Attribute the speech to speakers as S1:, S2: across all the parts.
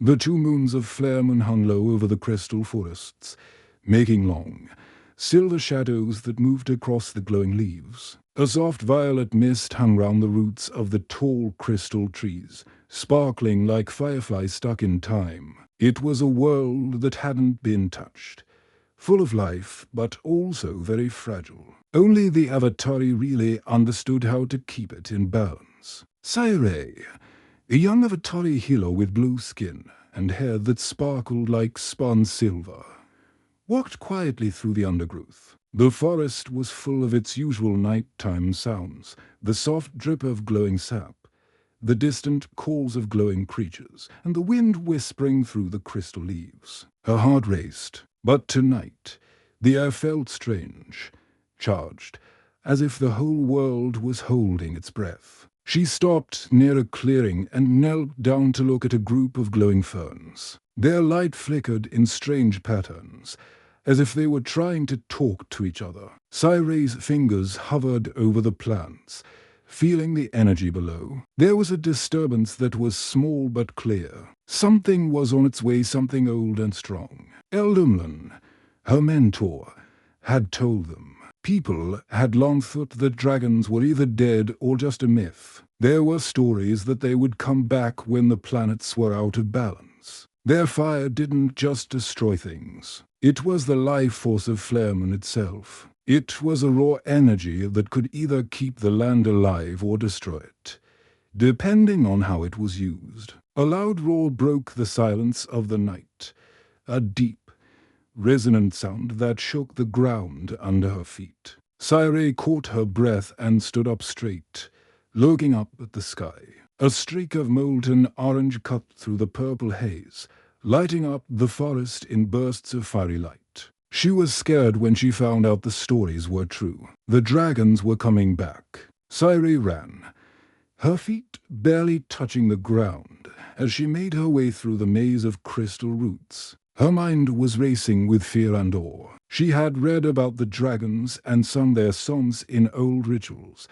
S1: The two moons of flare moon hung low over the crystal forests, making long, silver shadows that moved across the glowing leaves. A soft violet mist hung round the roots of the tall crystal trees, sparkling like fireflies stuck in time. It was a world that hadn't been touched, full of life, but also very fragile. Only the Avatari really understood how to keep it in balance. Sayre, a young Avatari healer with blue skin and hair that sparkled like spun silver, walked quietly through the undergrowth. The forest was full of its usual nighttime sounds, the soft drip of glowing sap, the distant calls of glowing creatures, and the wind whispering through the crystal leaves. Her heart raced, but tonight the air felt strange, charged, as if the whole world was holding its breath. She stopped near a clearing and knelt down to look at a group of glowing ferns. Their light flickered in strange patterns, as if they were trying to talk to each other. Sayre's fingers hovered over the plants, feeling the energy below. There was a disturbance that was small but clear. Something was on its way, something old and strong. Eldumlan, her mentor, had told them. People had long thought that dragons were either dead or just a myth. There were stories that they would come back when the planets were out of balance. Their fire didn't just destroy things. It was the life force of Flareman itself. It was a raw energy that could either keep the land alive or destroy it, depending on how it was used. A loud roar broke the silence of the night, a deep, resonant sound that shook the ground under her feet. Sayre caught her breath and stood up straight, looking up at the sky. A streak of molten orange cut through the purple haze, lighting up the forest in bursts of fiery light. She was scared when she found out the stories were true. The dragons were coming back. Sayre ran, her feet barely touching the ground, as she made her way through the maze of crystal roots. Her mind was racing with fear and awe. She had read about the dragons and sung their songs in old rituals,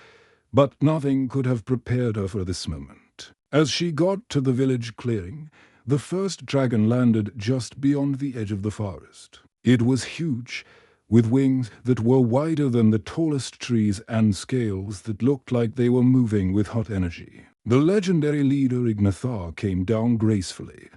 S1: but nothing could have prepared her for this moment. As she got to the village clearing, the first dragon landed just beyond the edge of the forest. It was huge, with wings that were wider than the tallest trees and scales that looked like they were moving with hot energy. The legendary leader Ignathar came down gracefully,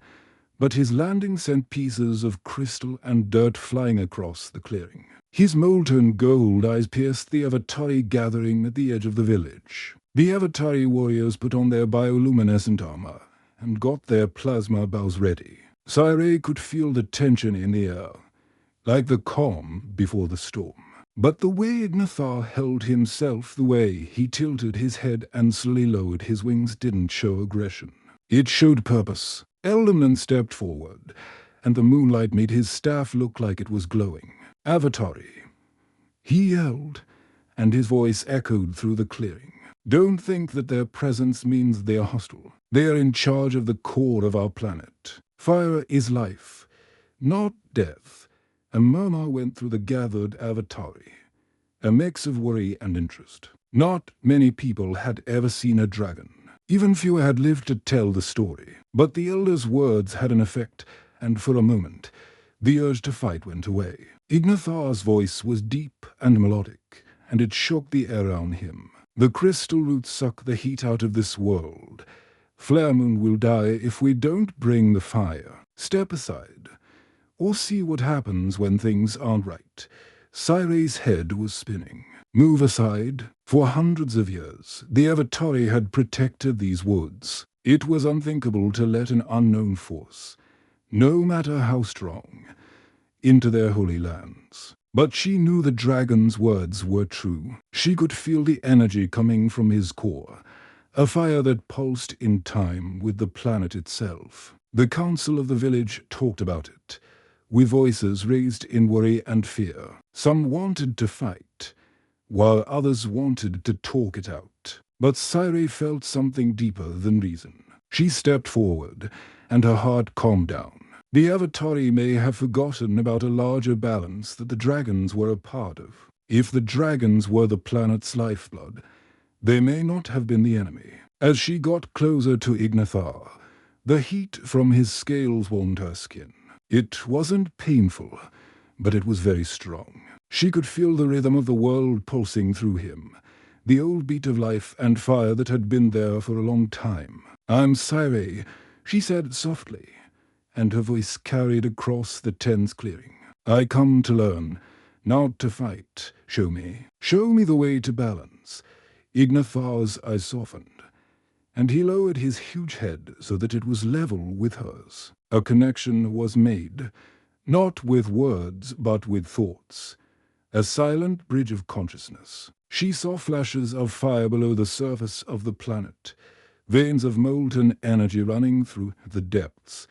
S1: but his landing sent pieces of crystal and dirt flying across the clearing. His molten gold eyes pierced the Avatari gathering at the edge of the village. The Avatari warriors put on their bioluminescent armor and got their plasma bows ready. Sayre could feel the tension in the air, like the calm before the storm. But the way Ignathar held himself, the way he tilted his head and slowly lowered his wings, didn't show aggression. It showed purpose. Eldamnan stepped forward, and the moonlight made his staff look like it was glowing. Avatari, he yelled, and his voice echoed through the clearing. Don't think that their presence means they are hostile. They are in charge of the core of our planet. Fire is life, not death. A murmur went through the gathered Avatari, a mix of worry and interest. Not many people had ever seen a dragon. Even fewer had lived to tell the story. But the elder's words had an effect, and for a moment, the urge to fight went away. Ignathar's voice was deep and melodic, and it shook the air around him. The crystal roots suck the heat out of this world. Flaremoon will die if we don't bring the fire. Step aside, or see what happens when things aren't right. Sayre's head was spinning. Move aside. For hundreds of years, the Avatari had protected these woods. It was unthinkable to let an unknown force, no matter how strong, into their holy lands. But she knew the dragon's words were true. She could feel the energy coming from his core, a fire that pulsed in time with the planet itself. The council of the village talked about it, with voices raised in worry and fear. Some wanted to fight, while others wanted to talk it out. But Sayre felt something deeper than reason. She stepped forward, and her heart calmed down. The Avatari may have forgotten about a larger balance that the dragons were a part of. If the dragons were the planet's lifeblood, they may not have been the enemy. As she got closer to Ignathar, The heat from his scales warmed her skin. It wasn't painful, but it was very strong. She could feel the rhythm of the world pulsing through him, the old beat of life and fire that had been there for a long time. "I'm Cyree," she said softly, and her voice carried across the tense clearing. "I come to learn, not to fight. Show me. Show me the way to balance." Ignathar's eyes softened, and he lowered his huge head so that it was level with hers. A connection was made, not with words but with thoughts. A silent bridge of consciousness. She saw flashes of fire below the surface of the planet, veins of molten energy running through the depths,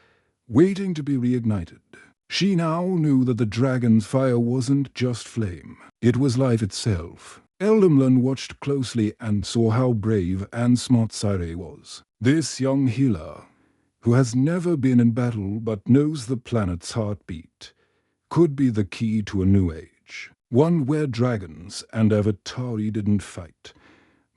S1: waiting to be reignited. She now knew that the dragon's fire wasn't just flame. It was life itself. Eldamlan watched closely and saw how brave and smart Cyree was. This young healer, who has never been in battle but knows the planet's heartbeat, could be the key to a new age. One where dragons and Avatari didn't fight,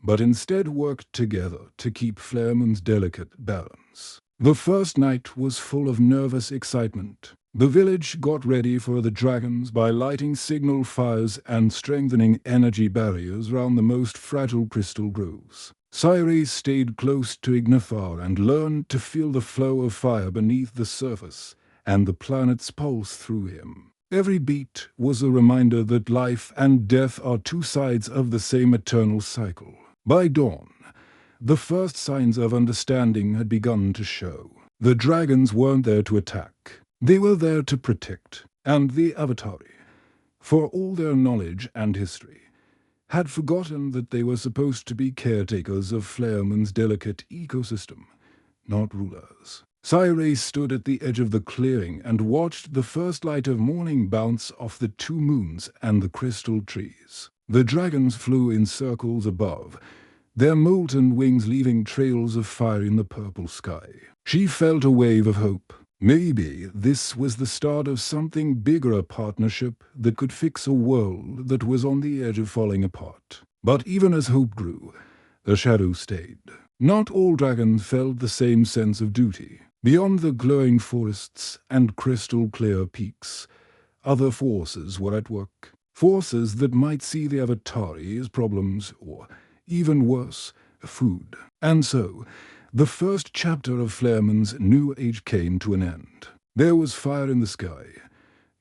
S1: but instead worked together to keep Flaremoon's delicate balance. The first night was full of nervous excitement. The village got ready for the dragons by lighting signal fires and strengthening energy barriers around the most fragile crystal groves. Cyree stayed close to Ignathar and learned to feel the flow of fire beneath the surface and the planet's pulse through him. Every beat was a reminder that life and death are two sides of the same eternal cycle. By dawn, the first signs of understanding had begun to show. The dragons weren't there to attack. They were there to protect, and the Avatari, for all their knowledge and history, had forgotten that they were supposed to be caretakers of Flaremoon's delicate ecosystem, not rulers. Cyree stood at the edge of the clearing and watched the first light of morning bounce off the two moons and the crystal trees. The dragons flew in circles above, their molten wings leaving trails of fire in the purple sky. She felt a wave of hope. Maybe this was the start of something bigger, a partnership that could fix a world that was on the edge of falling apart. But even as hope grew, the shadow stayed. Not all dragons felt the same sense of duty. Beyond the glowing forests and crystal-clear peaks, other forces were at work. Forces that might see the Avatari as problems, or, even worse, food. And so, the first chapter of Flaremoon's new age came to an end. There was fire in the sky.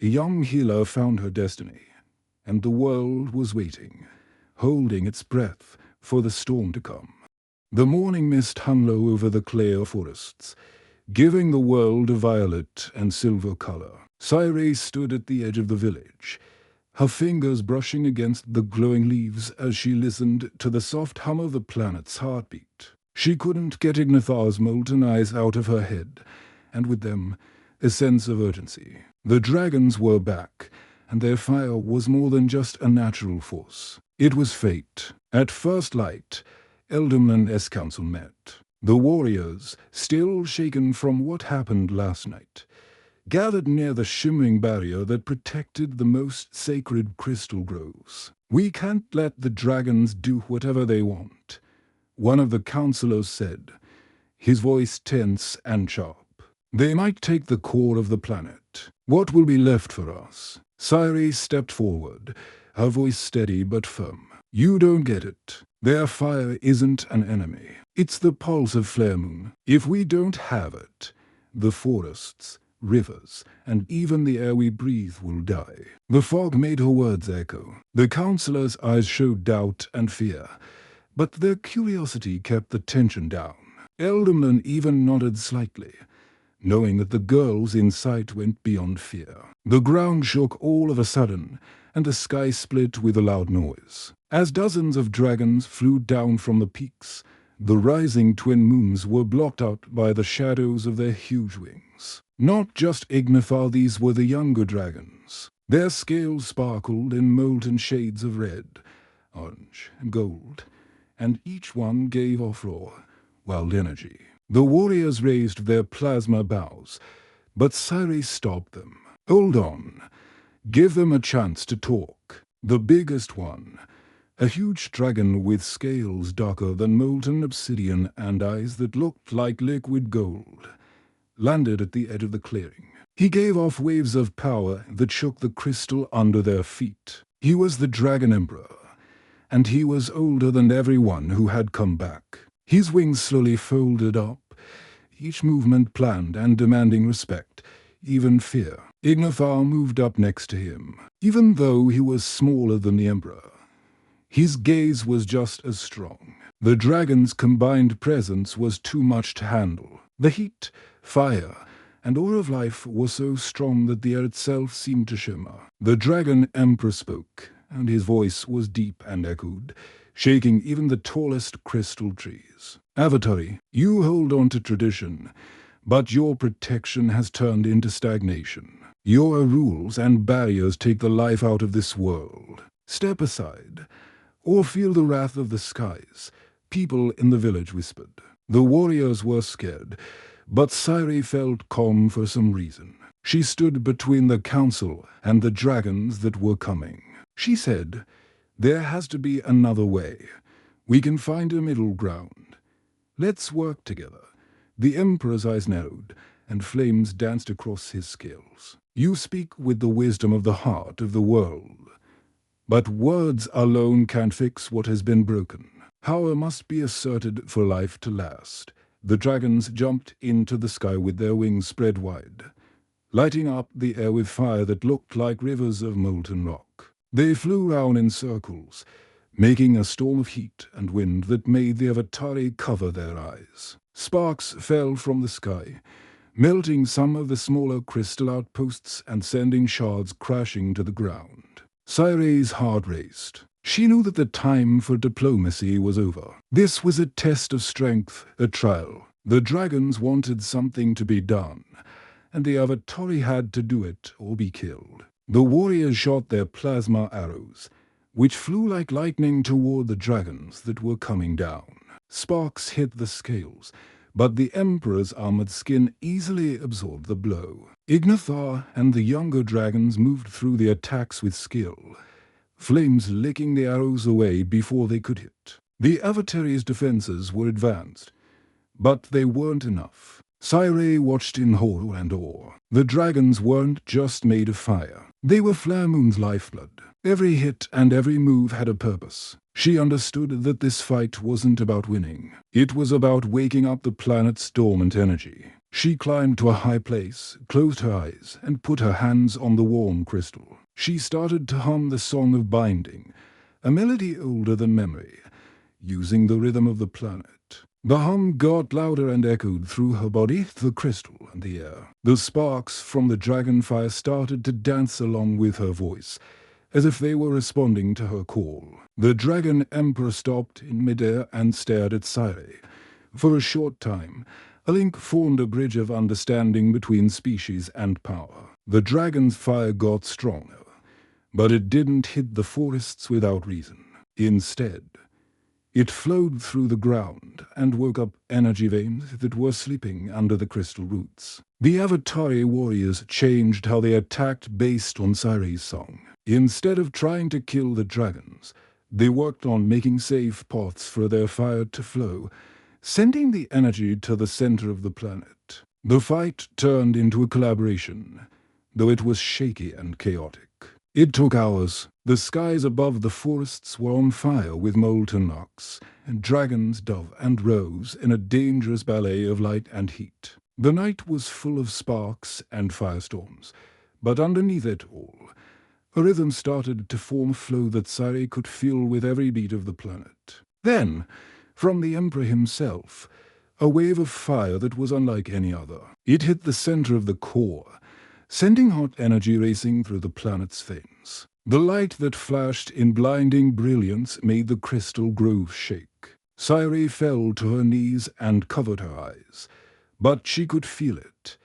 S1: A young healer found her destiny, and the world was waiting, holding its breath for the storm to come. The morning mist hung low over the clear forests, giving the world a violet and silver color. Cyree stood at the edge of the village, her fingers brushing against the glowing leaves as she listened to the soft hum of the planet's heartbeat. She couldn't get Ignathar's molten eyes out of her head, and with them, a sense of urgency. The dragons were back, and their fire was more than just a natural force. It was fate. At first light, Eldamlan's council met. The warriors, still shaken from what happened last night, gathered near the shimmering barrier that protected the most sacred crystal groves. "We can't let the dragons do whatever they want," one of the councillors said, his voice tense and sharp. "They might take the core of the planet. What will be left for us?" Cyree stepped forward, her voice steady but firm. "You don't get it. Their fire isn't an enemy. It's the pulse of Flaremoon. If we don't have it, the forests, rivers, and even the air we breathe will die." The fog made her words echo. The councillor's eyes showed doubt and fear, but their curiosity kept the tension down. Eldamlan even nodded slightly, knowing that the girl's insight went beyond fear. The ground shook all of a sudden, and the sky split with a loud noise. As dozens of dragons flew down from the peaks, the rising twin moons were blocked out by the shadows of their huge wings. Not just Ignathar, these were the younger dragons. Their scales sparkled in molten shades of red, orange, and gold, and each one gave off raw, wild energy. The warriors raised their plasma bows, but Cyree stopped them. "Hold on. Give them a chance to talk." The biggest one, a huge dragon with scales darker than molten obsidian and eyes that looked like liquid gold, landed at the edge of the clearing. He gave off waves of power that shook the crystal under their feet. He was the Dragon Emperor, and he was older than everyone who had come back. His wings slowly folded up, each movement planned and demanding respect, even fear. Ignathar moved up next to him. Even though he was smaller than the Emperor, his gaze was just as strong. The dragon's combined presence was too much to handle. The heat, fire, and aura of life were so strong that the air itself seemed to shimmer. The Dragon Emperor spoke, and his voice was deep and echoed, shaking even the tallest crystal trees. Avatari, you hold on to tradition, but your protection has turned into stagnation. Your rules and barriers take the life out of this world. Step aside, or feel the wrath of the skies, people in the village whispered. The warriors were scared, but Sairi felt calm for some reason. She stood between the council and the dragons that were coming. She said, "There has to be another way. We can find a middle ground. Let's work together." The Emperor's eyes narrowed, and flames danced across his scales. "You speak with the wisdom of the heart of the world. But words alone can't fix what has been broken. Power must be asserted for life to last." The dragons jumped into the sky with their wings spread wide, lighting up the air with fire that looked like rivers of molten rock. They flew round in circles, making a storm of heat and wind that made the Avatari cover their eyes. Sparks fell from the sky, melting some of the smaller crystal outposts and sending shards crashing to the ground. Saire's heart raced. She knew that the time for diplomacy was over. This was a test of strength, a trial. The dragons wanted something to be done, and the Avatari had to do it or be killed. The warriors shot their plasma arrows, which flew like lightning toward the dragons that were coming down. Sparks hit the scales, but the Emperor's armored skin easily absorbed the blow. Ignathar and the younger dragons moved through the attacks with skill, flames licking the arrows away before they could hit. The Avatari's defenses were advanced, but they weren't enough. Saire watched in horror and awe. The dragons weren't just made of fire. They were Flare Moon's lifeblood. Every hit and every move had a purpose. She understood that this fight wasn't about winning. It was about waking up the planet's dormant energy. She climbed to a high place, closed her eyes, and put her hands on the warm crystal. She started to hum the Song of Binding, a melody older than memory, using the rhythm of the planet. The hum got louder and echoed through her body, the crystal, and the air. The sparks from the dragonfire started to dance along with her voice, as if they were responding to her call. The Dragon Emperor stopped in midair and stared at Saire. For a short time, a link formed a bridge of understanding between species and power. The dragon's fire got stronger, but it didn't hit the forests without reason. Instead, it flowed through the ground and woke up energy veins that were sleeping under the crystal roots. The Avatari warriors changed how they attacked based on Saire's song. Instead of trying to kill the dragons, they worked on making safe paths for their fire to flow, sending the energy to the center of the planet. The fight turned into a collaboration, though it was shaky and chaotic. It took hours. The skies above the forests were on fire with molten rocks, and dragons dove and rose in a dangerous ballet of light and heat. The night was full of sparks and firestorms, but underneath it all, a rhythm started to form, a flow that Saire could feel with every beat of the planet. Then, from the Emperor himself, a wave of fire that was unlike any other. It hit the center of the core, sending hot energy racing through the planet's veins. The light that flashed in blinding brilliance made the crystal grove shake. Saire fell to her knees and covered her eyes, but she could feel it.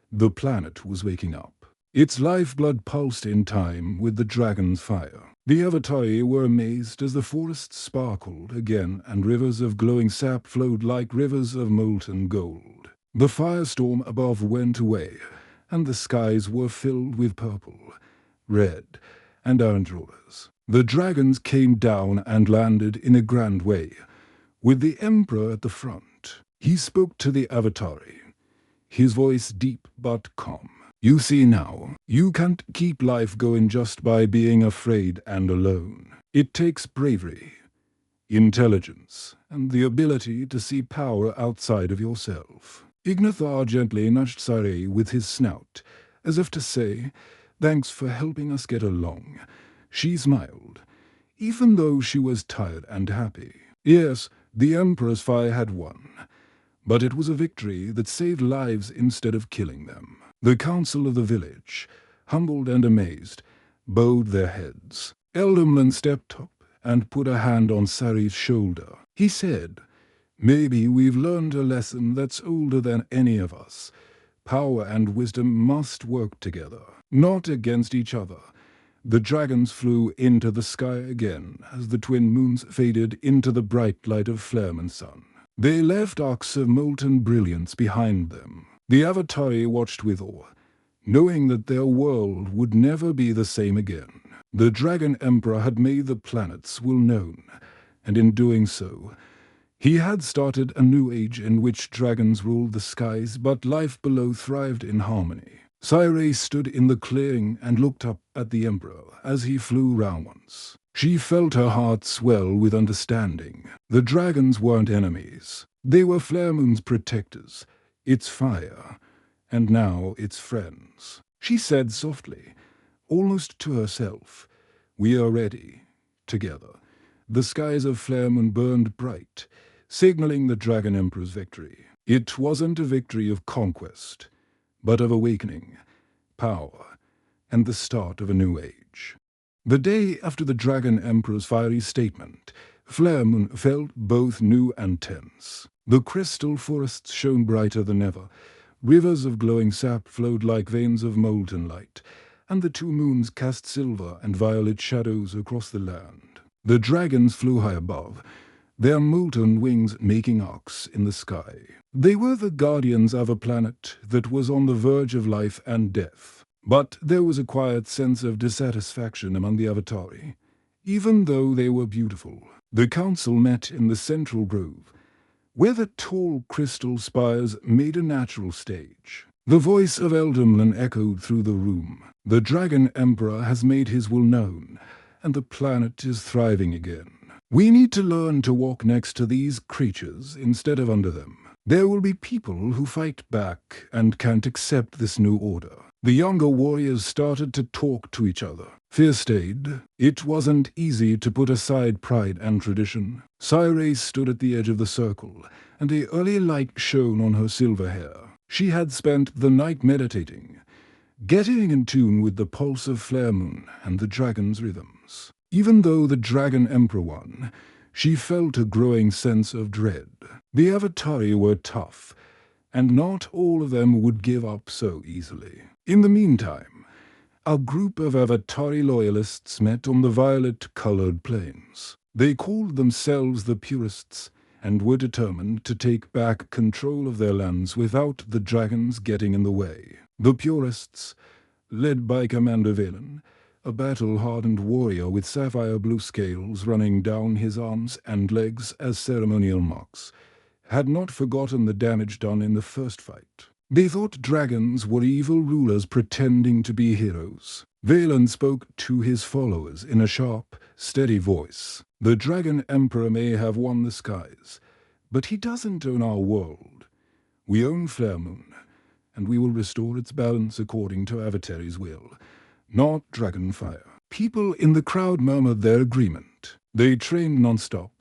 S1: The planet was waking up. Its lifeblood pulsed in time with the dragon's fire. The Avatari were amazed as the forest sparkled again and rivers of glowing sap flowed like rivers of molten gold. The firestorm above went away, and the skies were filled with purple, red, and orange auras. The dragons came down and landed in a grand way, with the Emperor at the front. He spoke to the Avatari. his voice deep but calm. "You see now, you can't keep life going just by being afraid and alone. It takes bravery, intelligence, and the ability to see power outside of yourself." Ignathar gently nudged Sarai with his snout, as if to say, "Thanks for helping us get along." She smiled, even though she was tired and happy. Yes, the Emperor's fire had won, but it was a victory that saved lives instead of killing them. The council of the village, humbled and amazed, bowed their heads. Eldamlan stepped up and put a hand on Sarai's shoulder. He said, "Maybe we've learned a lesson that's older than any of us. Power and wisdom must work together, not against each other." The dragons flew into the sky again as the twin moons faded into the bright light of Flareman's sun. They left arcs of molten brilliance behind them. The Avatari watched with awe, knowing that their world would never be the same again. The Dragon Emperor had made the planets well known, and in doing so, he had started a new age in which dragons ruled the skies, but life below thrived in harmony. Sarai stood in the clearing and looked up at the Emperor as he flew roundwards. She felt her heart swell with understanding. The dragons weren't enemies. They were Flaremoon's protectors, its fire, and now its friends. She said softly, almost to herself, "We are ready, together." The skies of Flaremoon burned bright, signaling the Dragon Emperor's victory. It wasn't a victory of conquest, but of awakening, power, and the start of a new age. The day after the Dragon Emperor's fiery statement, Flaremoon felt both new and tense. The crystal forests shone brighter than ever. Rivers of glowing sap flowed like veins of molten light, and the two moons cast silver and violet shadows across the land. The dragons flew high above, their molten wings making arcs in the sky. They were the guardians of a planet that was on the verge of life and death. But there was a quiet sense of dissatisfaction among the Avatari. Even though they were beautiful, the council met in the central grove, where the tall crystal spires made a natural stage. The voice of Eldamlan echoed through the room. "The Dragon Emperor has made his will known, and the planet is thriving again. We need to learn to walk next to these creatures instead of under them. There will be people who fight back and can't accept this new order." The younger warriors started to talk to each other. Fear stayed. It wasn't easy to put aside pride and tradition. Sarai stood at the edge of the circle, and a early light shone on her silver hair. She had spent the night meditating, getting in tune with the pulse of Flaremoon and the dragon's rhythms. Even though the Dragon Emperor won, she felt a growing sense of dread. The Avatari were tough, and not all of them would give up so easily. In the meantime, a group of Avatari loyalists met on the violet-colored plains. They called themselves the Purists, and were determined to take back control of their lands without the dragons getting in the way. The Purists, led by Commander Valen, a battle-hardened warrior with sapphire-blue scales running down his arms and legs as ceremonial marks, had not forgotten the damage done in the first fight. They thought dragons were evil rulers pretending to be heroes. Valen spoke to his followers in a sharp, steady voice. "The Dragon Emperor may have won the skies, but he doesn't own our world. We own Flaremoon, and we will restore its balance according to Avatari's will, not dragon fire." People in the crowd murmured their agreement. They trained non-stop,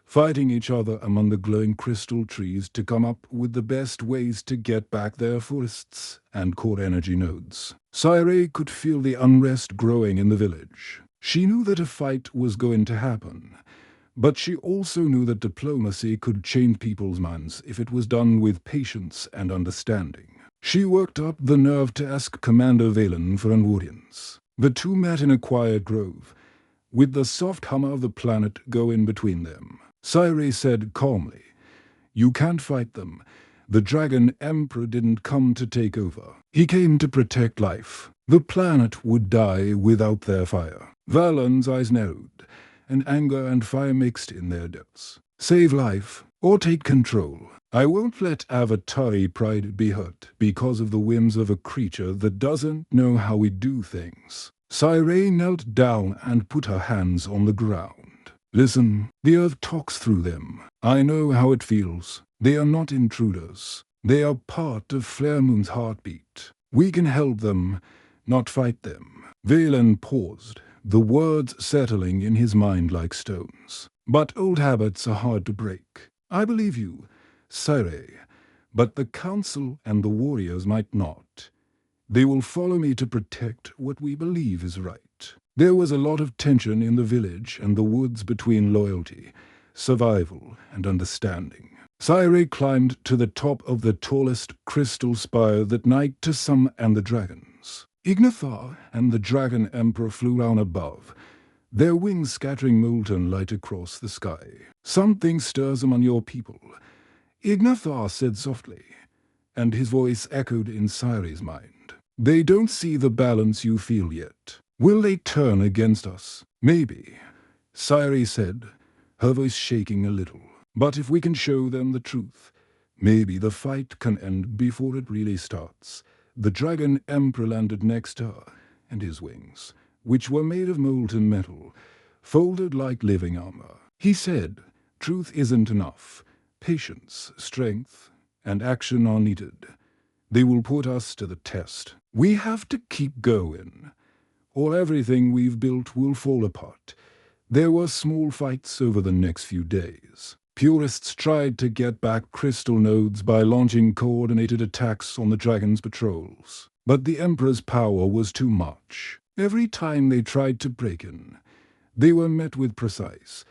S1: fighting each other among the glowing crystal trees to come up with the best ways to get back their forests and core energy nodes. Sarai could feel the unrest growing in the village. She knew that a fight was going to happen, but she also knew that diplomacy could change people's minds if it was done with patience and understanding. She worked up the nerve to ask Commander Valen for an audience. The two met in a quiet grove, with the soft hum of the planet going between them. Sarai said calmly, "You can't fight them. The Dragon Emperor didn't come to take over. He came to protect life. The planet would die without their fire." Valen's eyes narrowed, and anger and fire mixed in their depths. "Save life, or take control. I won't let Avatari pride be hurt because of the whims of a creature that doesn't know how we do things. Cyrene knelt down and put her hands on the ground. Listen, the earth talks through them. I know how it feels. They are not intruders. They are part of Flare Moon's heartbeat. We can help them, not fight them. Valen paused, the words settling in his mind like stones. But old habits are hard to break. I believe you, Syre, but the council and the warriors might not. They will follow me to protect what we believe is right. There was a lot of tension in the village and the woods between loyalty, survival, and understanding. Syre climbed to the top of the tallest crystal spire that night to some and the dragons. Ignathar and the Dragon Emperor flew round above, their wings scattering molten light across the sky. Something stirs among your people, Ignathar said softly, and his voice echoed in Syre's mind. They don't see the balance you feel yet. Will they turn against us? Maybe, Syre said, her voice shaking a little. But if we can show them the truth, maybe the fight can end before it really starts. The Dragon Emperor landed next to her, and his wings, which were made of molten metal, folded like living armor. He said, truth isn't enough. Patience, strength, and action are needed. They will put us to the test. We have to keep going, or everything we've built will fall apart. There were small fights over the next few days. Purists tried to get back crystal nodes by launching coordinated attacks on the dragon's patrols. But the Emperor's power was too much. Every time they tried to break in, they were met with precise,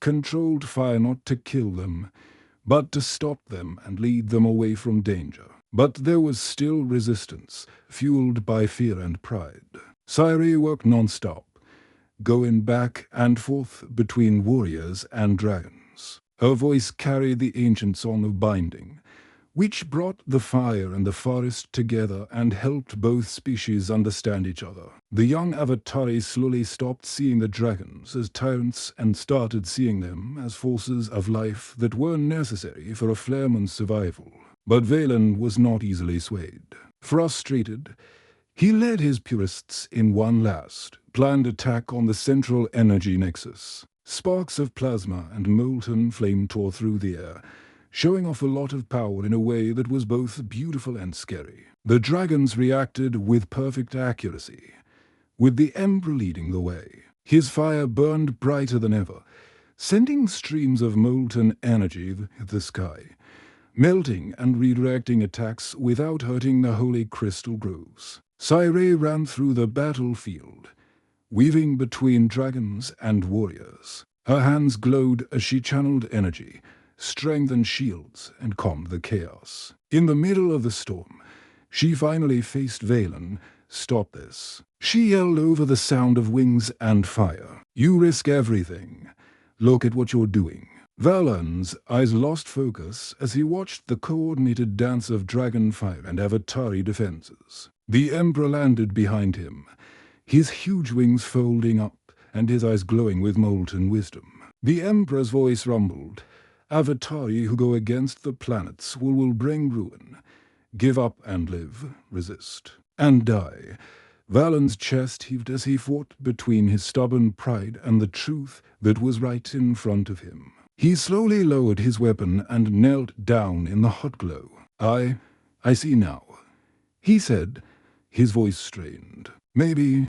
S1: controlled fire not to kill them, but to stop them and lead them away from danger. But there was still resistance, fueled by fear and pride. Syre worked non-stop, going back and forth between warriors and dragons. Her voice carried the ancient song of binding, which brought the fire and the forest together and helped both species understand each other. The young Avatari slowly stopped seeing the dragons as tyrants and started seeing them as forces of life that were necessary for a Flare Moon's survival. But Valen was not easily swayed. Frustrated, he led his purists in one last, planned attack on the central energy nexus. Sparks of plasma and molten flame tore through the air, showing off a lot of power in a way that was both beautiful and scary. The dragons reacted with perfect accuracy, with the Emperor leading the way. His fire burned brighter than ever, sending streams of molten energy through the sky, melting and redirecting attacks without hurting the holy crystal groves. Syre ran through the battlefield, weaving between dragons and warriors. Her hands glowed as she channeled energy, strengthened shields, and calmed the chaos. In the middle of the storm, she finally faced Valen. Stop this, she yelled over the sound of wings and fire. You risk everything. Look at what you're doing. Valen's eyes lost focus as he watched the coordinated dance of dragon fire and Avatari defenses. The Emperor landed behind him, his huge wings folding up and his eyes glowing with molten wisdom. The Emperor's voice rumbled. Avatari who go against the planets will bring ruin. Give up and live, resist, and die. Valen's chest heaved as he fought between his stubborn pride and the truth that was right in front of him. He slowly lowered his weapon and knelt down in the hot glow. I see now, he said, his voice strained. Maybe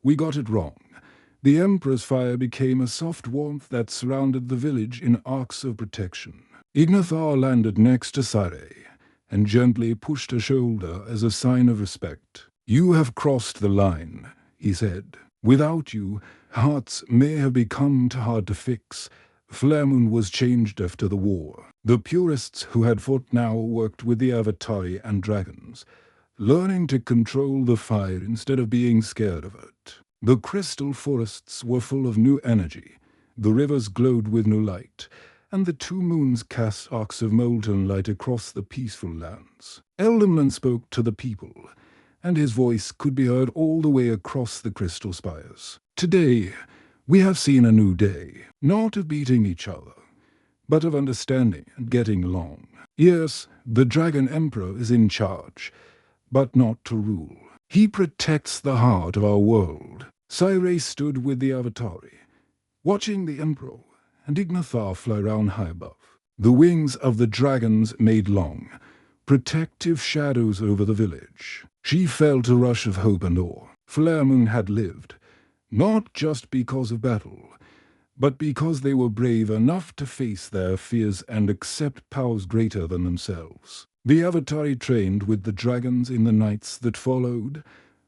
S1: we got it wrong. The Emperor's fire became a soft warmth that surrounded the village in arcs of protection. Ignathar landed next to Syre and gently pushed her shoulder as a sign of respect. You have crossed the line, he said. Without you, hearts may have become too hard to fix. Flare Moon was changed after the war. The purists who had fought now worked with the Avatari and dragons, learning to control the fire instead of being scared of it. The crystal forests were full of new energy, the rivers glowed with new light, and the two moons cast arcs of molten light across the peaceful lands. Eldamlan spoke to the people, and his voice could be heard all the way across the crystal spires. Today, we have seen a new day, not of beating each other, but of understanding and getting along. Yes, the Dragon Emperor is in charge, but not to rule. He protects the heart of our world. Cyril stood with the Avatari, watching the Emperor and Ignathar fly round high above. The wings of the dragons made long, protective shadows over the village. She felt a rush of hope and awe. Flaremoon had lived, not just because of battle, but because they were brave enough to face their fears and accept powers greater than themselves. The Avatari trained with the dragons in the nights that followed,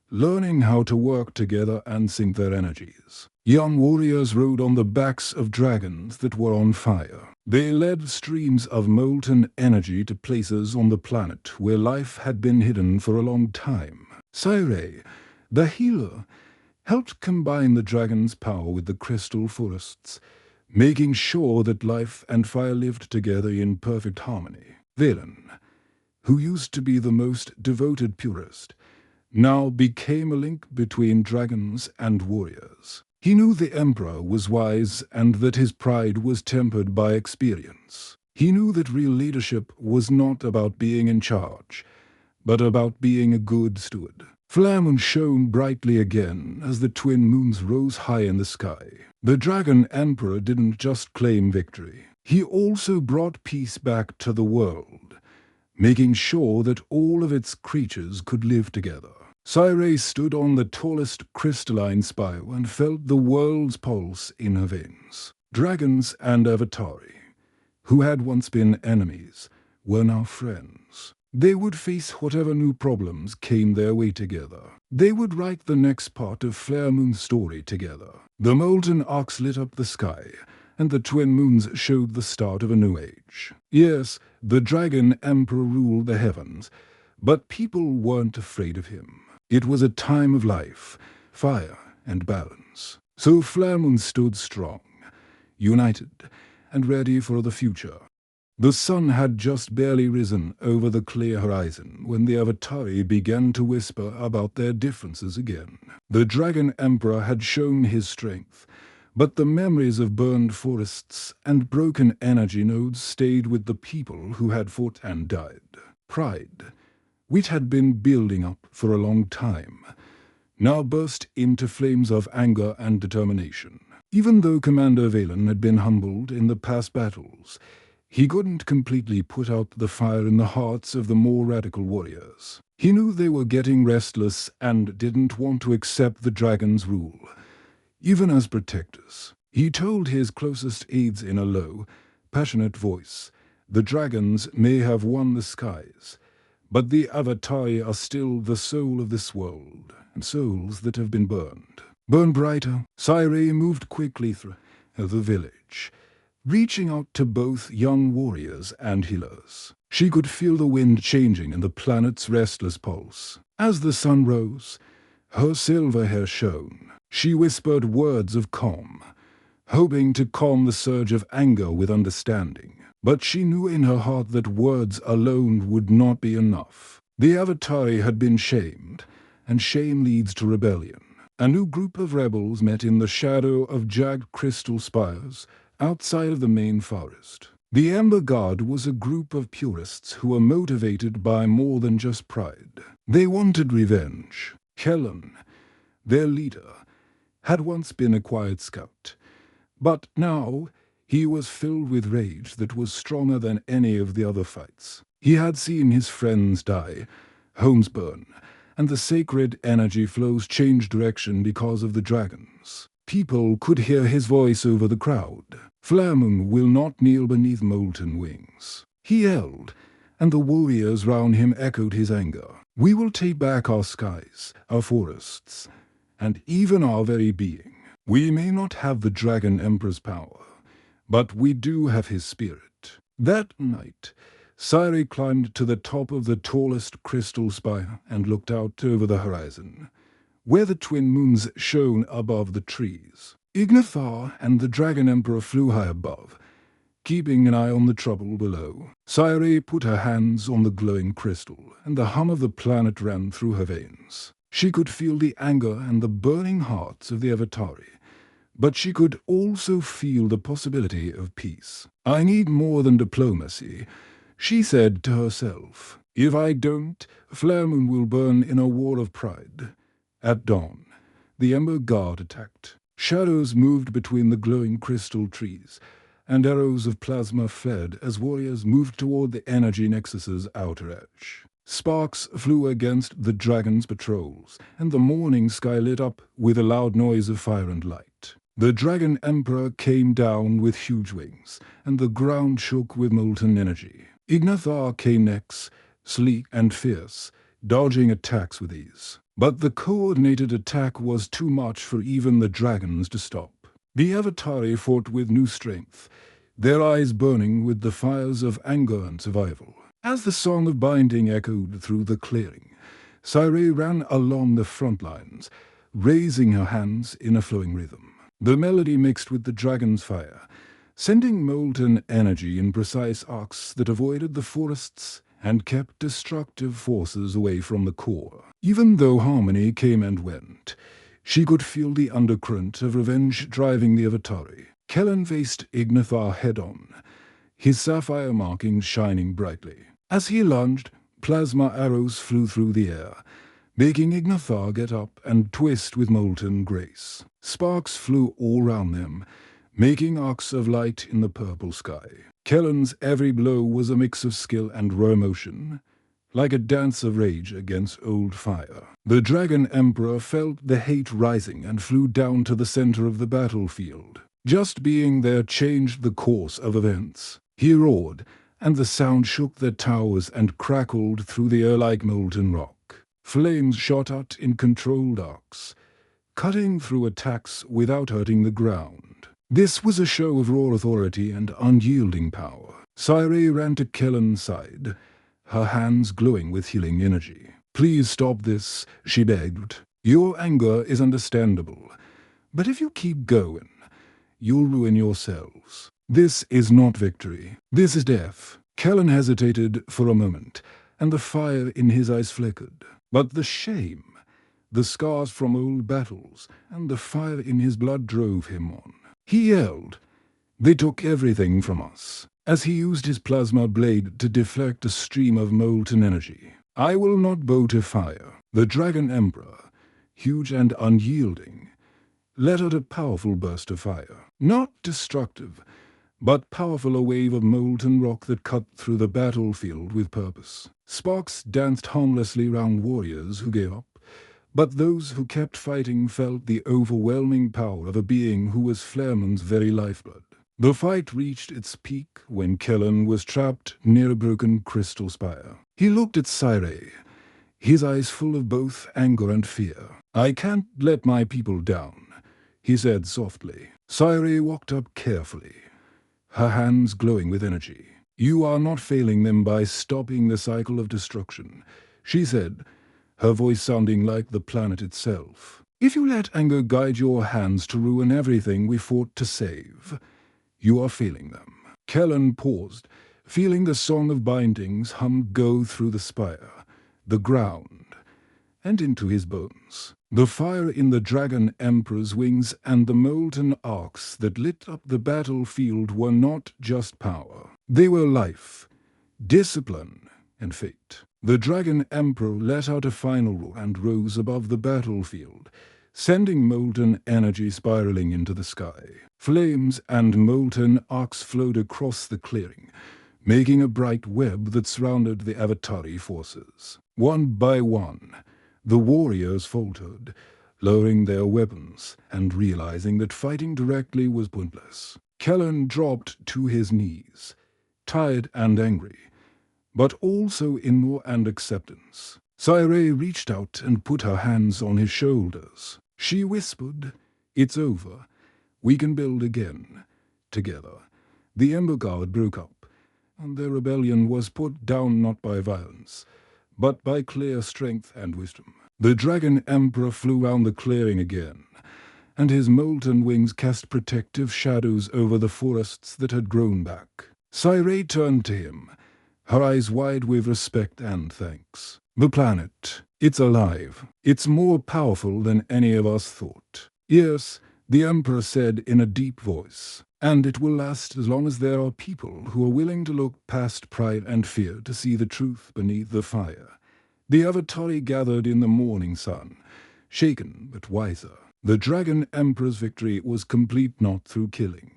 S1: learning how to work together and sync their energies. Young warriors rode on the backs of dragons that were on fire. They led streams of molten energy to places on the planet where life had been hidden for a long time. Cyril, the healer, helped combine the dragon's power with the crystal forests, making sure that life and fire lived together in perfect harmony. Valen, who used to be the most devoted purist, now became a link between dragons and warriors. He knew the Emperor was wise and that his pride was tempered by experience. He knew that real leadership was not about being in charge, but about being a good steward. Flaremoon shone brightly again as the twin moons rose high in the sky. The Dragon Emperor didn't just claim victory. He also brought peace back to the world, making sure that all of its creatures could live together. Cyril stood on the tallest crystalline spire and felt the world's pulse in her veins. Dragons and Avatari, who had once been enemies, were now friends. They would face whatever new problems came their way together. They would write the next part of Flaremoon's story together. The molten arcs lit up the sky, and the twin moons showed the start of a new age. Yes, the Dragon Emperor ruled the heavens, but people weren't afraid of him. It was a time of life, fire, and balance. So Flaremoon stood strong, united, and ready for the future. The sun had just barely risen over the clear horizon when the Avatari began to whisper about their differences again. The Dragon Emperor had shown his strength, but the memories of burned forests and broken energy nodes stayed with the people who had fought and died. Pride, which had been building up for a long time, now burst into flames of anger and determination. Even though Commander Valen had been humbled in the past battles, he couldn't completely put out the fire in the hearts of the more radical warriors. He knew they were getting restless and didn't want to accept the dragon's rule, even as protectors. He told his closest aides in a low, passionate voice, "The dragons may have won the skies, but the Avatari are still the soul of this world, and souls that have been burned." Burn brighter, Cyril moved quickly through the village, reaching out to both young warriors and healers. She could feel the wind changing in the planet's restless pulse. As the sun rose, her silver hair shone. She whispered words of calm, hoping to calm the surge of anger with understanding. But she knew in her heart that words alone would not be enough. The Avatari had been shamed, and shame leads to rebellion. A new group of rebels met in the shadow of jagged crystal spires outside of the main forest. The Ember Guard was a group of purists who were motivated by more than just pride. They wanted revenge. Helen, their leader, had once been a quiet scout, but now he was filled with rage that was stronger than any of the other fights. He had seen his friends die, homes burn, and the sacred energy flows change direction because of the dragons. People could hear his voice over the crowd. "Flaremoon will not kneel beneath molten wings." He yelled, and the warriors round him echoed his anger. "We will take back our skies, our forests, and even our very being. We may not have the Dragon Emperor's power, but we do have his spirit." That night, Cyril climbed to the top of the tallest crystal spire and looked out over the horizon, where the twin moons shone above the trees. Ignathar and the Dragon Emperor flew high above, keeping an eye on the trouble below. Cyril put her hands on the glowing crystal, and the hum of the planet ran through her veins. She could feel the anger and the burning hearts of the Avatari, but she could also feel the possibility of peace. "I need more than diplomacy," she said to herself. "If I don't, Flare Moon will burn in a war of pride." At dawn, the Ember Guard attacked. Shadows moved between the glowing crystal trees, and arrows of plasma fled as warriors moved toward the energy nexus's outer edge. Sparks flew against the dragon's patrols, and the morning sky lit up with a loud noise of fire and light. The Dragon Emperor came down with huge wings, and the ground shook with molten energy. Ignathar came next, sleek and fierce, dodging attacks with ease. But the coordinated attack was too much for even the dragons to stop. The Avatari fought with new strength, their eyes burning with the fires of anger and survival. As the song of binding echoed through the clearing, Saire ran along the front lines, raising her hands in a flowing rhythm. The melody mixed with the dragon's fire, sending molten energy in precise arcs that avoided the forests and kept destructive forces away from the core. Even though harmony came and went, she could feel the undercurrent of revenge driving the Avatari. Kellen faced Ignathar head-on, his sapphire markings shining brightly. As he lunged, plasma arrows flew through the air, making Ignathar get up and twist with molten grace. Sparks flew all round them, making arcs of light in the purple sky. Kellen's every blow was a mix of skill and raw emotion, like a dance of rage against old fire. The Dragon Emperor felt the hate rising and flew down to the center of the battlefield. Just being there changed the course of events. He roared, and the sound shook the towers and crackled through the air like molten rock. Flames shot out in controlled arcs, cutting through attacks without hurting the ground. This was a show of raw authority and unyielding power. Saire ran to Kellen's side, her hands glowing with healing energy. "Please stop this," she begged. "Your anger is understandable, but if you keep going, you'll ruin yourselves. This is not victory. This is death." Kellen hesitated for a moment, and the fire in his eyes flickered. But the shame, the scars from old battles, and the fire in his blood drove him on. He yelled, "They took everything from us," as he used his plasma blade to deflect a stream of molten energy. "I will not bow to fire." The Dragon Emperor, huge and unyielding, let out a powerful burst of fire. Not destructive, but powerful, a wave of molten rock that cut through the battlefield with purpose. Sparks danced harmlessly round warriors who gave up, but those who kept fighting felt the overwhelming power of a being who was Flare Moon's very lifeblood. The fight reached its peak when Kellen was trapped near a broken crystal spire. He looked at Saire, his eyes full of both anger and fear. "I can't let my people down," he said softly. Saire walked up carefully, her hands glowing with energy. "You are not failing them by stopping the cycle of destruction," she said, her voice sounding like the planet itself. "If you let anger guide your hands to ruin everything we fought to save, you are failing them." Kellen paused, feeling the song of bindings hum go through the spire, the ground, and into his bones. The fire in the Dragon Emperor's wings and the molten arcs that lit up the battlefield were not just power. They were life, discipline, and fate. The Dragon Emperor let out a final roar and rose above the battlefield, sending molten energy spiraling into the sky. Flames and molten arcs flowed across the clearing, making a bright web that surrounded the Avatari forces. One by one, the warriors faltered, lowering their weapons and realizing that fighting directly was pointless. Kellen dropped to his knees, tired and angry, but also in awe and acceptance. Saire reached out and put her hands on his shoulders. She whispered, "It's over. We can build again, together." The Ember Guard broke up, and their rebellion was put down not by violence, but by clear strength and wisdom. The Dragon Emperor flew round the clearing again, and his molten wings cast protective shadows over the forests that had grown back. Saire turned to him, her eyes wide with respect and thanks. "The planet, it's alive. It's more powerful than any of us thought. Yes, the Emperor said in a deep voice, "and it will last as long as there are people who are willing to look past pride and fear to see the truth beneath the fire." The Avatari gathered in the morning sun, shaken but wiser. The Dragon Emperor's victory was complete not through killing,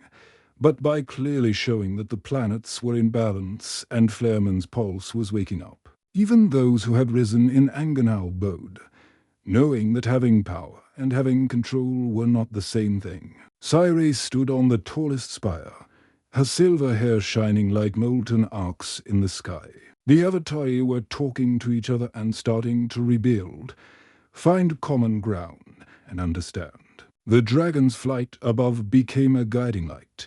S1: but by clearly showing that the planets were in balance and Flareman's pulse was waking up. Even those who had risen in anger now bowed, knowing that having power and having control were not the same thing. Cyrene stood on the tallest spire, her silver hair shining like molten arcs in the sky. The Avatari were talking to each other and starting to rebuild, find common ground, and understand. The dragon's flight above became a guiding light,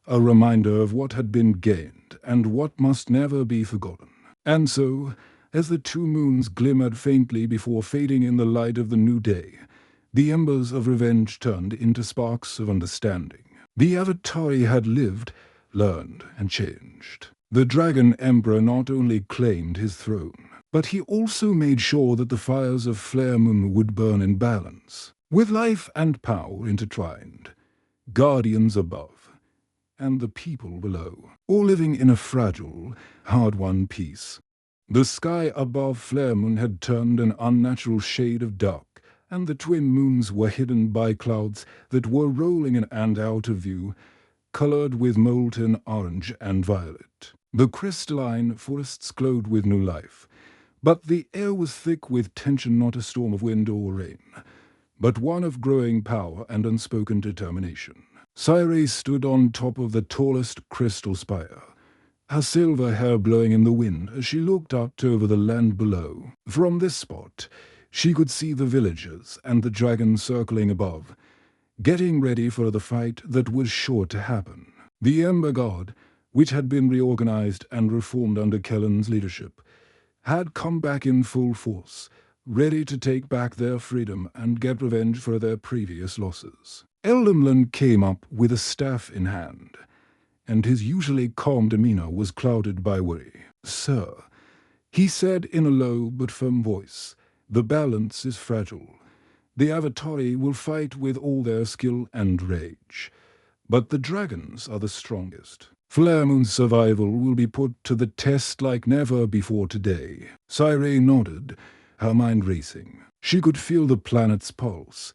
S1: a reminder of what had been gained and what must never be forgotten. And so, as the two moons glimmered faintly before fading in the light of the new day, the embers of revenge turned into sparks of understanding. The Avatari had lived, learned, and changed. The Dragon Emperor not only claimed his throne, but he also made sure that the fires of Flaremoon would burn in balance, with life and power intertwined, guardians above, and the people below, all living in a fragile, hard-won peace. The sky above Flaremoon had turned an unnatural shade of dark, and the twin moons were hidden by clouds that were rolling in and out of view, colored with molten orange and violet. The crystalline forests glowed with new life, but the air was thick with tension, not a storm of wind or rain, but one of growing power and unspoken determination. Cyrene stood on top of the tallest crystal spire, her silver hair blowing in the wind as she looked out over the land below. From this spot, she could see the villagers and the dragon circling above, getting ready for the fight that was sure to happen. The Ember Guard, which had been reorganized and reformed under Kellen's leadership, had come back in full force, ready to take back their freedom and get revenge for their previous losses. Eldamlan came up with a staff in hand, and his usually calm demeanor was clouded by worry. "Sir," he said in a low but firm voice, "the balance is fragile. The Avatari will fight with all their skill and rage, but the dragons are the strongest. Flaremoon's survival will be put to the test like never before today." Cyrene nodded, her mind racing. She could feel the planet's pulse,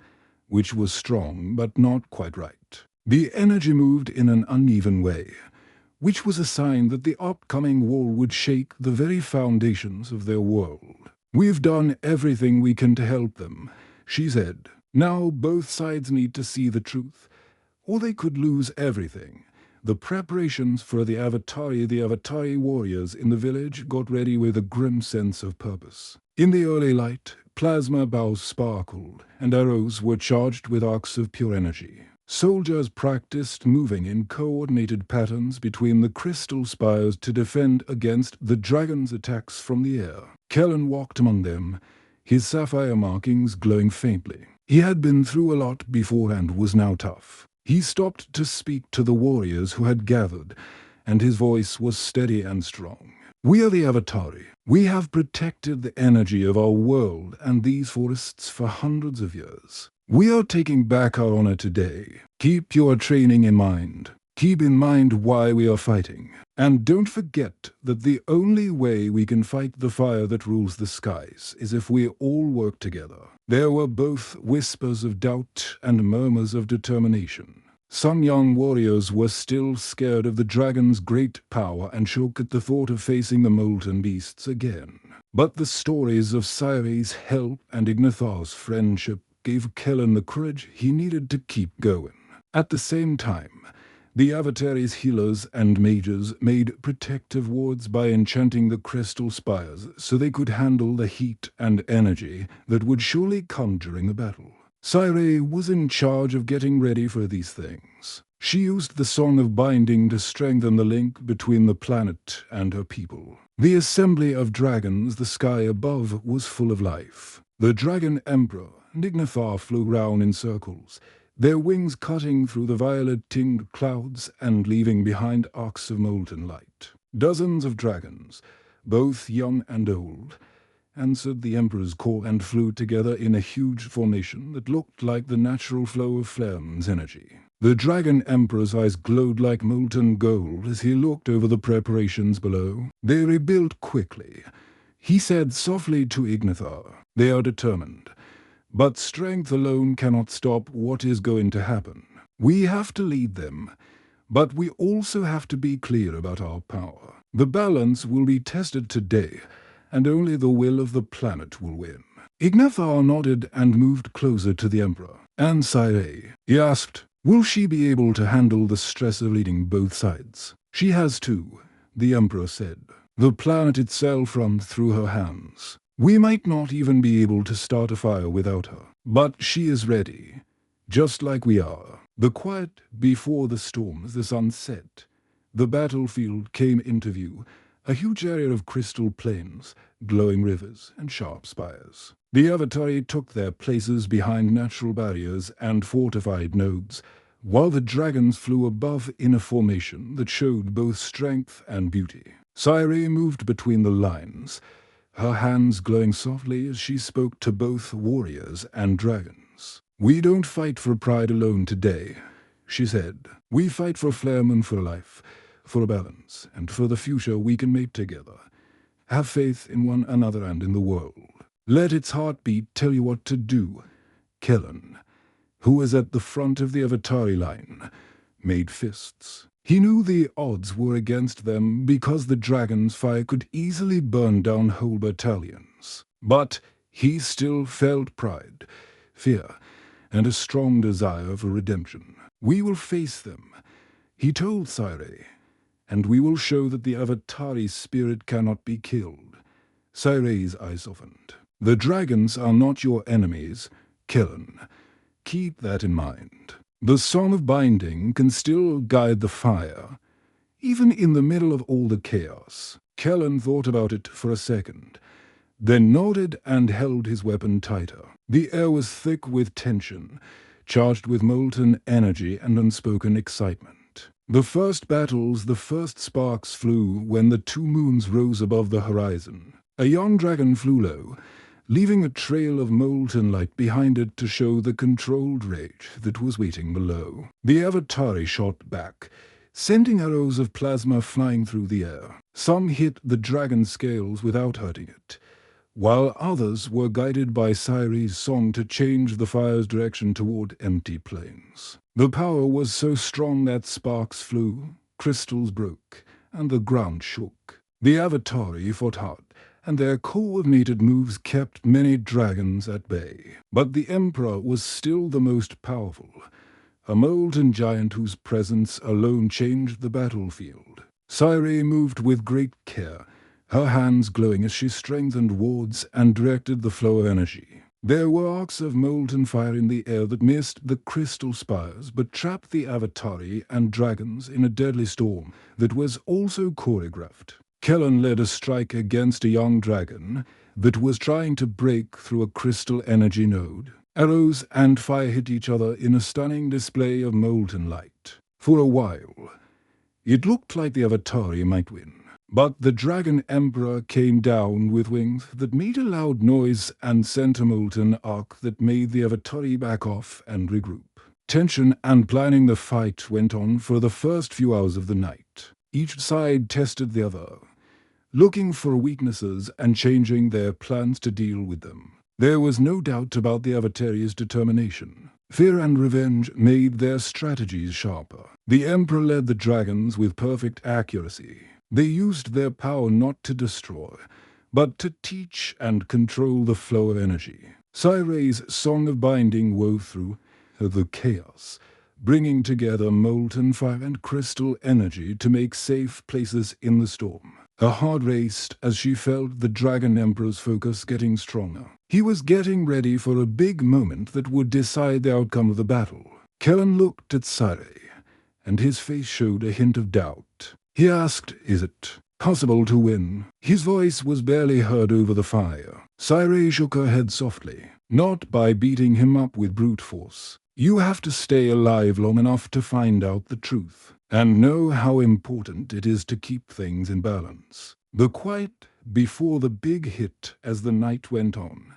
S1: which was strong but not quite right. The energy moved in an uneven way, which was a sign that the upcoming war would shake the very foundations of their world. "We've done everything we can to help them," she said. "Now both sides need to see the truth, or they could lose everything." The preparations for the Avatari warriors in the village got ready with a grim sense of purpose. In the early light, plasma bows sparkled, and arrows were charged with arcs of pure energy. Soldiers practiced moving in coordinated patterns between the crystal spires to defend against the dragon's attacks from the air. Kellen walked among them, his sapphire markings glowing faintly. He had been through a lot before and was now tough. He stopped to speak to the warriors who had gathered, and his voice was steady and strong. "We are the Avatari. We have protected the energy of our world and these forests for hundreds of years. We are taking back our honor today. Keep your training in mind. Keep in mind why we are fighting. And don't forget that the only way we can fight the fire that rules the skies is if we all work together." There were both whispers of doubt and murmurs of determination. Some young warriors were still scared of the dragon's great power and shook at the thought of facing the molten beasts again. But the stories of Cyrene's help and Ignathar's friendship gave Kellen the courage he needed to keep going. At the same time, the Avatari's healers and mages made protective wards by enchanting the crystal spires so they could handle the heat and energy that would surely come during the battle. Cyrene was in charge of getting ready for these things. She used the Song of Binding to strengthen the link between the planet and her people. The assembly of dragons the sky above was full of life. The Dragon Emperor and Ignathar flew round in circles, their wings cutting through the violet-tinged clouds and leaving behind arcs of molten light. Dozens of dragons, both young and old, answered the Emperor's call and flew together in a huge formation that looked like the natural flow of Flame's energy. The Dragon Emperor's eyes glowed like molten gold as he looked over the preparations below. They rebuilt quickly. He said softly to Ignithar, "They are determined. But strength alone cannot stop what is going to happen. We have to lead them, but we also have to be clear about our power. The balance will be tested today, and only the will of the planet will win." Ignithar nodded and moved closer to the Emperor. "And Saire?" he asked. "Will she be able to handle the stress of leading both sides?" "She has to," the Emperor said. "The planet itself runs through her hands. We might not even be able to start a fire without her. But she is ready, just like we are." The quiet before the storm as the sun set. The battlefield came into view, a huge area of crystal plains, glowing rivers, and sharp spires. The Avatari took their places behind natural barriers and fortified nodes, while the dragons flew above in a formation that showed both strength and beauty. Saire moved between the lines, her hands glowing softly as she spoke to both warriors and dragons. "We don't fight for pride alone today," she said. "We fight for Flame and for life, for a balance, and for the future we can make together. Have faith in one another and in the world. Let its heartbeat tell you what to do." Kellan, who was at the front of the Avatari line, made fists. He knew the odds were against them because the dragon's fire could easily burn down whole battalions. But he still felt pride, fear, and a strong desire for redemption. "We will face them," he told Saire, "and we will show that the Avatari spirit cannot be killed." Saire's eyes softened. "The dragons are not your enemies, Kellan. Keep that in mind. The Song of Binding can still guide the fire, even in the middle of all the chaos." Kellan thought about it for a second, then nodded and held his weapon tighter. The air was thick with tension, charged with molten energy and unspoken excitement. The first battles, the first sparks flew when the two moons rose above the horizon. A young dragon flew low, leaving a trail of molten light behind it to show the controlled rage that was waiting below. The Avatari shot back, sending arrows of plasma flying through the air. Some hit the dragon's scales without hurting it, while others were guided by Saire's song to change the fire's direction toward empty plains. The power was so strong that sparks flew, crystals broke, and the ground shook. The Avatari fought hard, and their coordinated moves kept many dragons at bay. But the Emperor was still the most powerful, a molten giant whose presence alone changed the battlefield. Saire moved with great care, her hands glowing as she strengthened wards and directed the flow of energy. There were arcs of molten fire in the air that missed the crystal spires but trapped the Avatari and dragons in a deadly storm that was also choreographed. Kellan led a strike against a young dragon that was trying to break through a crystal energy node. Arrows and fire hit each other in a stunning display of molten light. For a while, it looked like the Avatari might win. But the Dragon Emperor came down with wings that made a loud noise and sent a molten arc that made the Avatari back off and regroup. Tension and planning the fight went on for the first few hours of the night. Each side tested the other, looking for weaknesses and changing their plans to deal with them. There was no doubt about the Avatari's determination. Fear and revenge made their strategies sharper. The Emperor led the dragons with perfect accuracy. They used their power not to destroy, but to teach and control the flow of energy. Saire's Song of Binding wove through the chaos, bringing together molten fire and crystal energy to make safe places in the storm. Her heart raced as she felt the Dragon Emperor's focus getting stronger. He was getting ready for a big moment that would decide the outcome of the battle. Kellan looked at Saire, and his face showed a hint of doubt. He asked, "Is it possible to win?" His voice was barely heard over the fire. Saire shook her head softly. "Not by beating him up with brute force. You have to stay alive long enough to find out the truth, and know how important it is to keep things in balance." The quiet before the big hit as the night went on.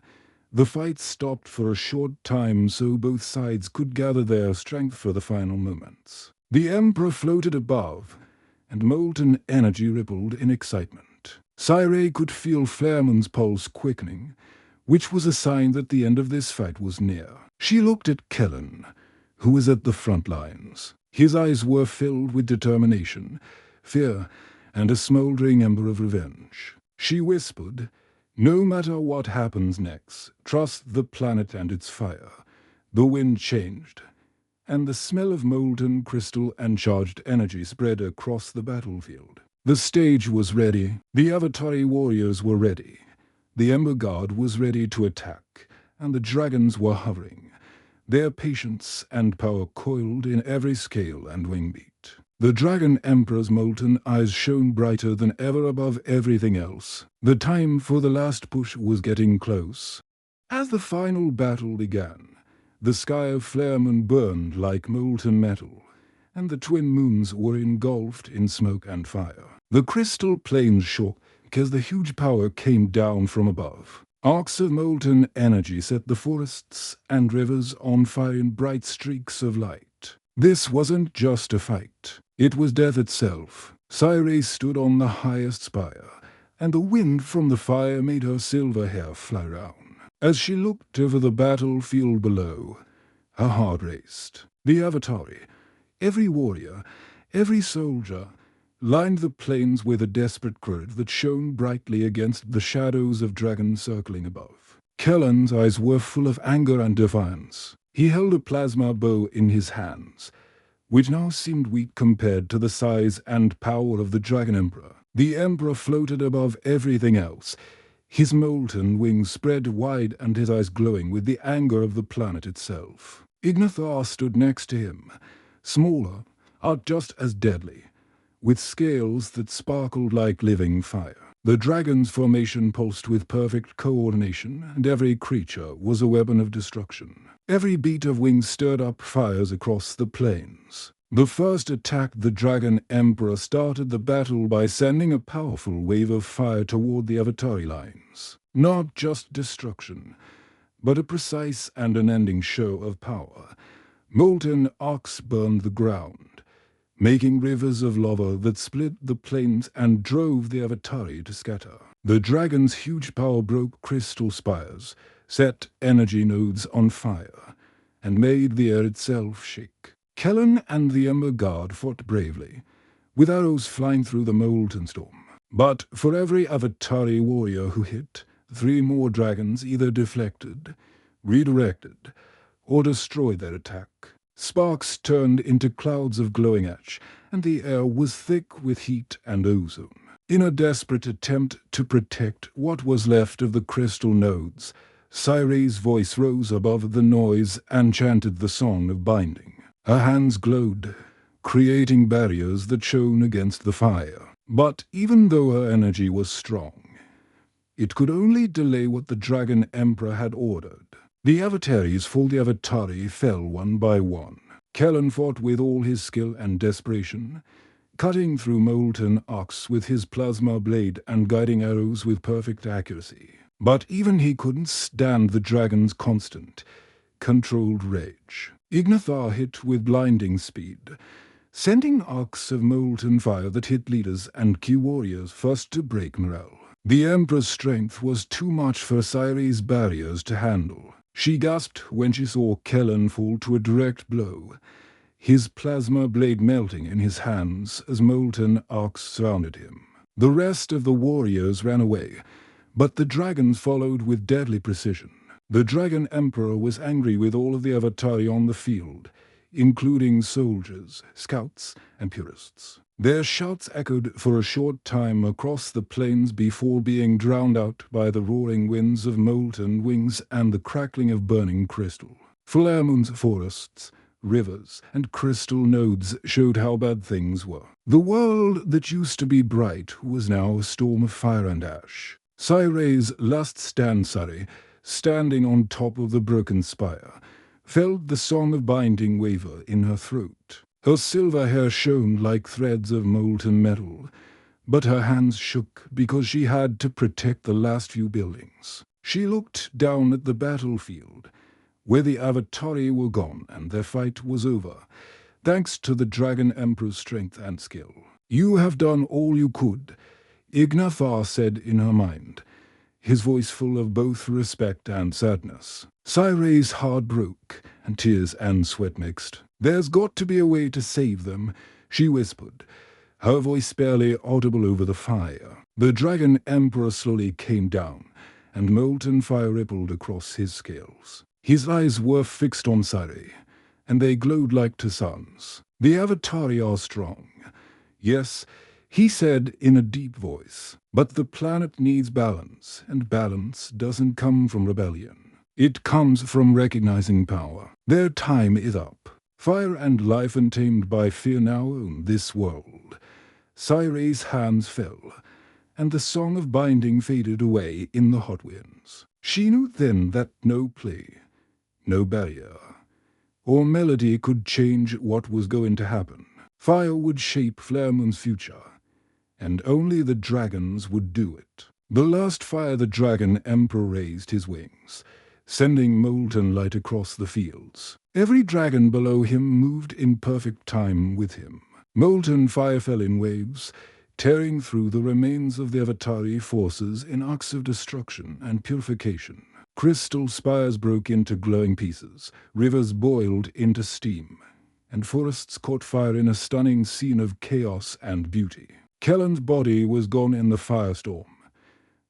S1: The fight stopped for a short time so both sides could gather their strength for the final moments. The Emperor floated above, and molten energy rippled in excitement. Cyrey could feel Flaremon's pulse quickening, which was a sign that the end of this fight was near. She looked at Kellen, who was at the front lines. His eyes were filled with determination, fear, and a smoldering ember of revenge. She whispered, "No matter what happens next, trust the planet and its fire." The wind changed, and the smell of molten crystal and charged energy spread across the battlefield. The stage was ready. The Avatari warriors were ready. The Ember Guard was ready to attack, and the dragons were hovering, their patience and power coiled in every scale and wingbeat. The Dragon Emperor's molten eyes shone brighter than ever above everything else. The time for the last push was getting close. As the final battle began, the sky of Flaremon burned like molten metal, and the twin moons were engulfed in smoke and fire. The crystal plains shook because the huge power came down from above. Arcs of molten energy set the forests and rivers on fire in bright streaks of light. This wasn't just a fight. It was death itself. Cyrey stood on the highest spire, and the wind from the fire made her silver hair fly round. As she looked over the battlefield below, her heart raced. The Avatari, every warrior, every soldier, lined the plains with a desperate courage that shone brightly against the shadows of dragons circling above. Kellen's eyes were full of anger and defiance. He held a plasma bow in his hands, which now seemed weak compared to the size and power of the Dragon Emperor. The Emperor floated above everything else, his molten wings spread wide and his eyes glowing with the anger of the planet itself. Ignathar stood next to him, smaller, but just as deadly, with scales that sparkled like living fire. The dragon's formation pulsed with perfect coordination, and every creature was a weapon of destruction. Every beat of wings stirred up fires across the plains. The first attack, the Dragon Emperor started the battle by sending a powerful wave of fire toward the Avatari lines. Not just destruction, but a precise and unending show of power. Molten arcs burned the ground, making rivers of lava that split the plains and drove the Avatari to scatter. The dragon's huge power broke crystal spires, set energy nodes on fire, and made the air itself shake. Kellen and the Ember Guard fought bravely, with arrows flying through the molten storm. But for every Avatari warrior who hit, 3 more dragons either deflected, redirected, or destroyed their attack. Sparks turned into clouds of glowing ash, and the air was thick with heat and ozone. In a desperate attempt to protect what was left of the crystal nodes, Cyrey's voice rose above the noise and chanted the song of binding. Her hands glowed, creating barriers that shone against the fire. But even though her energy was strong, it could only delay what the Dragon Emperor had ordered. The Avataris for the Avatari fell one by one. Kellen fought with all his skill and desperation, cutting through molten arcs with his plasma blade and guiding arrows with perfect accuracy. But even he couldn't stand the dragon's constant, controlled rage. Ignathar hit with blinding speed, sending arcs of molten fire that hit leaders and key warriors first to break morale. The Emperor's strength was too much for Cyrey's barriers to handle. She gasped when she saw Kellen fall to a direct blow, his plasma blade melting in his hands as molten arcs surrounded him. The rest of the warriors ran away, but the dragons followed with deadly precision. The Dragon Emperor was angry with all of the Avatari on the field, including soldiers, scouts, and purists. Their shouts echoed for a short time across the plains before being drowned out by the roaring winds of molten wings and the crackling of burning crystal. Flaremon's forests, rivers, and crystal nodes showed how bad things were. The world that used to be bright was now a storm of fire and ash. Cyrey's last stand, standing on top of the broken spire, felt the song of binding waver in her throat. Her silver hair shone like threads of molten metal, but her hands shook because she had to protect the last few buildings. She looked down at the battlefield, where the Avatari were gone and their fight was over, thanks to the Dragon Emperor's strength and skill. "You have done all you could," Ignathar said in her mind, his voice full of both respect and sadness. Cyre's heart broke, and tears and sweat mixed. "There's got to be a way to save them," she whispered, her voice barely audible over the fire. The Dragon Emperor slowly came down, and molten fire rippled across his scales. His eyes were fixed on Cyre, and they glowed like two suns. "The Avatari are strong. Yes," he said in a deep voice, "but the planet needs balance, and balance doesn't come from rebellion. It comes from recognizing power. Their time is up. Fire and life untamed by fear now own this world." Cyre's hands fell, and the song of binding faded away in the hot winds. She knew then that no plea, no barrier, or melody could change what was going to happen. Fire would shape Flaremoon's future, and only the dragons would do it. The last fire, the Dragon Emperor raised his wings, sending molten light across the fields. Every dragon below him moved in perfect time with him. Molten fire fell in waves, tearing through the remains of the Avatari forces in arcs of destruction and purification. Crystal spires broke into glowing pieces, rivers boiled into steam, and forests caught fire in a stunning scene of chaos and beauty. Kellen's body was gone in the firestorm,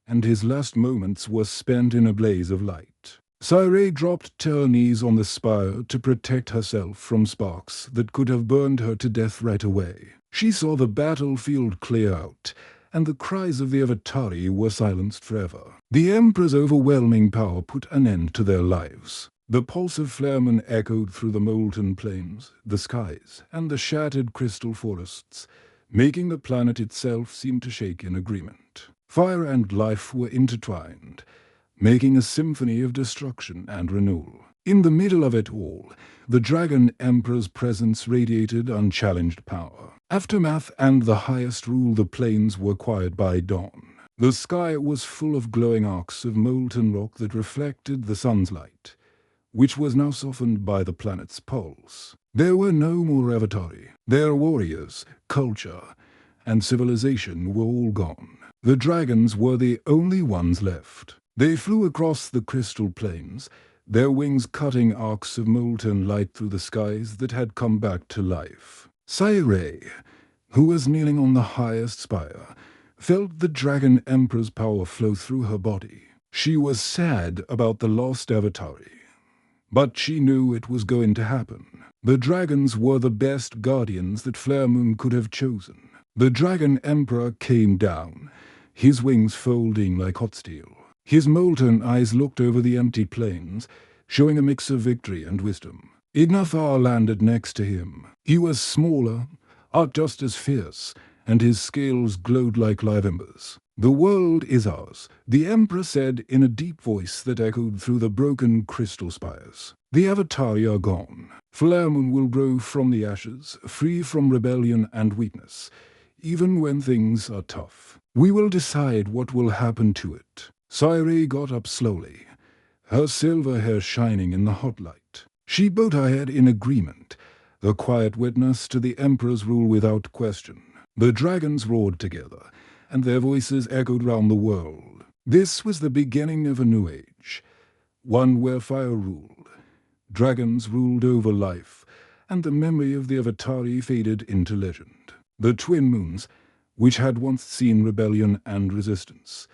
S1: and his last moments were spent in a blaze of light. Cyre dropped to her knees on the spire to protect herself from sparks that could have burned her to death right away. She saw the battlefield clear out, and the cries of the Avatari were silenced forever. The Emperor's overwhelming power put an end to their lives. The pulse of Flaremoon echoed through the molten plains, the skies, and the shattered crystal forests, making the planet itself seem to shake in agreement. Fire and life were intertwined, making a symphony of destruction and renewal. In the middle of it all, the Dragon Emperor's presence radiated unchallenged power. Aftermath and the highest rule, the plains were quiet by dawn. The sky was full of glowing arcs of molten rock that reflected the sun's light, which was now softened by the planet's pulse. There were no more Avatari. Their warriors, culture, and civilization were all gone. The dragons were the only ones left. They flew across the crystal plains, their wings cutting arcs of molten light through the skies that had come back to life. Cyre, who was kneeling on the highest spire, felt the Dragon Emperor's power flow through her body. She was sad about the lost Avatari, but she knew it was going to happen. The dragons were the best guardians that Flaremoon could have chosen. The Dragon Emperor came down, his wings folding like hot steel. His molten eyes looked over the empty plains, showing a mix of victory and wisdom. Ignathar landed next to him. He was smaller, art just as fierce, and his scales glowed like live embers. "The world is ours," the Emperor said in a deep voice that echoed through the broken crystal spires. "The Avatari are gone. Flaremoon will grow from the ashes, free from rebellion and weakness, even when things are tough. We will decide what will happen to it." Cyre got up slowly, her silver hair shining in the hot light. She bowed her head in agreement, a quiet witness to the Emperor's rule without question. The dragons roared together, and their voices echoed round the world. This was the beginning of a new age, one where fire ruled, dragons ruled over life, and the memory of the Avatari faded into legend. The twin moons, which had once seen rebellion and resistance,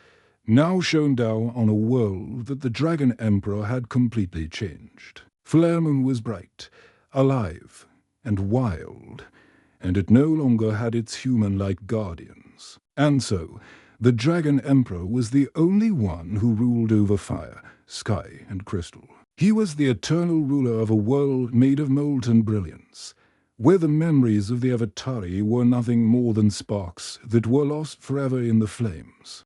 S1: now shone down on a world that the Dragon Emperor had completely changed. Flaremoon was bright, alive, and wild, and it no longer had its human-like guardians. And so, the Dragon Emperor was the only one who ruled over fire, sky, and crystal. He was the eternal ruler of a world made of molten brilliance, where the memories of the Avatari were nothing more than sparks that were lost forever in the flames.